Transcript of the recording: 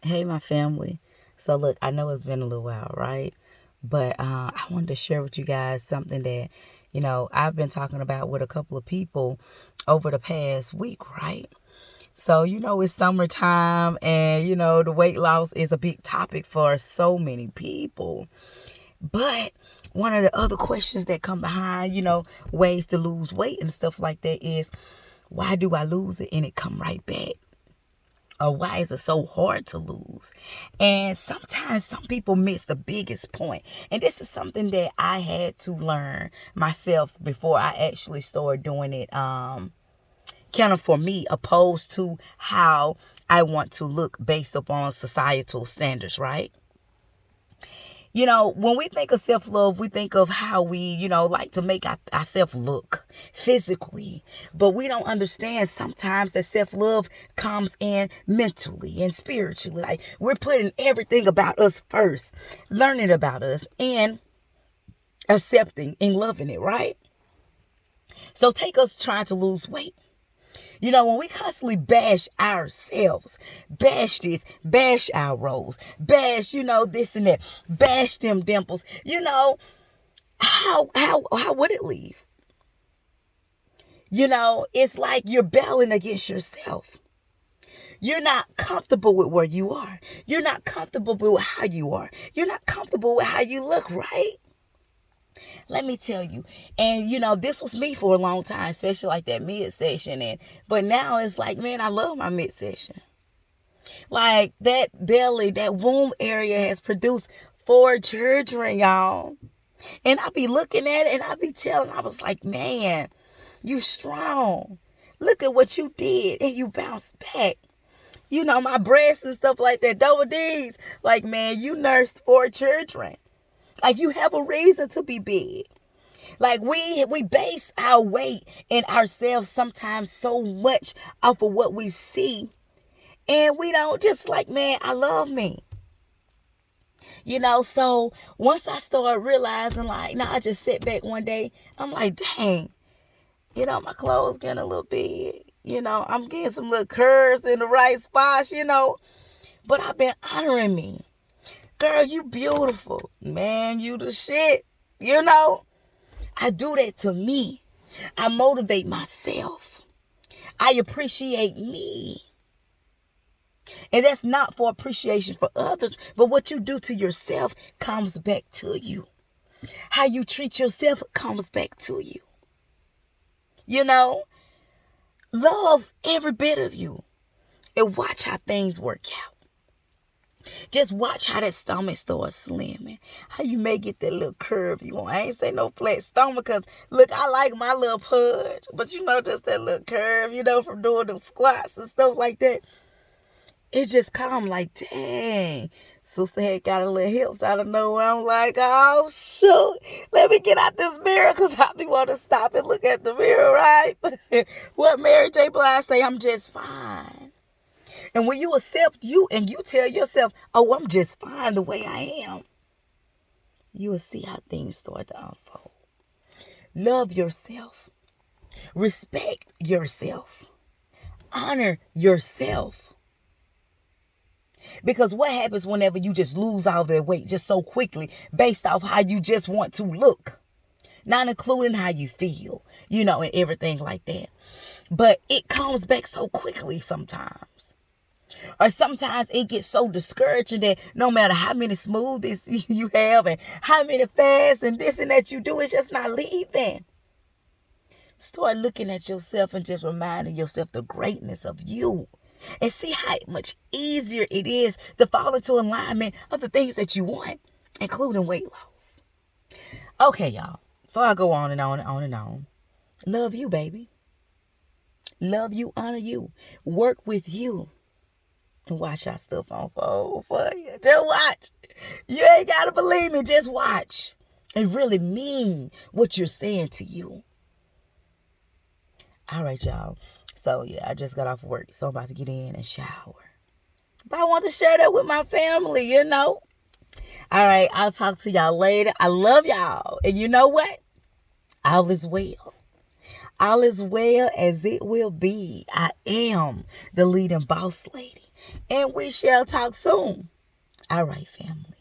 Hey, my family. So, look, I know it's been a little while, right? But I wanted to share with you guys something that, I've been talking about with a couple of people over the past week, right? So, it's summertime and, the weight loss is a big topic for so many people. But one of the other questions that come behind, ways to lose weight and stuff like that is, why do I lose it and it come right back? Or why is it so hard to lose? And sometimes some people miss the biggest point. And this is something that I had to learn myself before I actually started doing it kind of for me, opposed to how I want to look based upon societal standards, right? When we think of self-love, we think of how we, like to make ourselves look physically. But we don't understand sometimes that self-love comes in mentally and spiritually. Like we're putting everything about us first, learning about us and accepting and loving it, right? So take us trying to lose weight. When we constantly bash ourselves, bash this, bash our roles, bash, this and that, bash them dimples, how would it leave? It's like you're battling against yourself. You're not comfortable with where you are. You're not comfortable with how you are. You're not comfortable with how you look, right? Let me tell you. And this was me for a long time, especially like that midsection. But now it's like, man, I love my midsection. Like that belly, that womb area has produced 4 children, y'all. And I be looking at it and I be telling, I was like, man, you strong. Look at what you did and you bounced back. My breasts and stuff like that, double D's. Like, man, you nursed 4 children. Like, you have a reason to be big. Like, we base our weight and ourselves sometimes so much off of what we see. And we don't just like, man, I love me. So once I started realizing, like, I just sat back one day. I'm like, dang, my clothes getting a little big. I'm getting some little curves in the right spots, But I've been honoring me. Girl, you beautiful. Man, you the shit. I do that to me. I motivate myself. I appreciate me. And that's not for appreciation for others, but what you do to yourself comes back to you. How you treat yourself comes back to you. Love every bit of you and watch how things work out. Just watch how that stomach starts slimming. How you may get that little curve you want. I ain't say no flat stomach because, look, I like my little pudge. But just that little curve, from doing the squats and stuff like that. It just come like, dang. Sister had got a little hips out of nowhere. I'm like, oh, shoot. Let me get out this mirror because I be want to stop and look at the mirror, right? What Mary J. Blige say, I'm just fine. And when you accept you and you tell yourself, oh, I'm just fine the way I am, you will see how things start to unfold. Love yourself. Respect yourself. Honor yourself. Because what happens whenever you just lose all that weight just so quickly based off how you just want to look? Not including how you feel, and everything like that. But it comes back so quickly sometimes. Or sometimes it gets so discouraging that no matter how many smoothies you have and how many fasts and this and that you do, it's just not leaving. Start looking at yourself and just reminding yourself the greatness of you. And see how much easier it is to fall into alignment of the things that you want, including weight loss. Okay, y'all. Before I go on and on and on and on, love you, baby. Love you, honor you. Work with you. And watch our stuff unfold for you. Just watch. You ain't got to believe me. Just watch. And really mean what you're saying to you. All right, y'all. So, yeah, I just got off work, so I'm about to get in and shower. But I want to share that with my family, All right, I'll talk to y'all later. I love y'all. And you know what? All is well. All is well as it will be. I am the leading boss lady. And we shall talk soon. All right, family.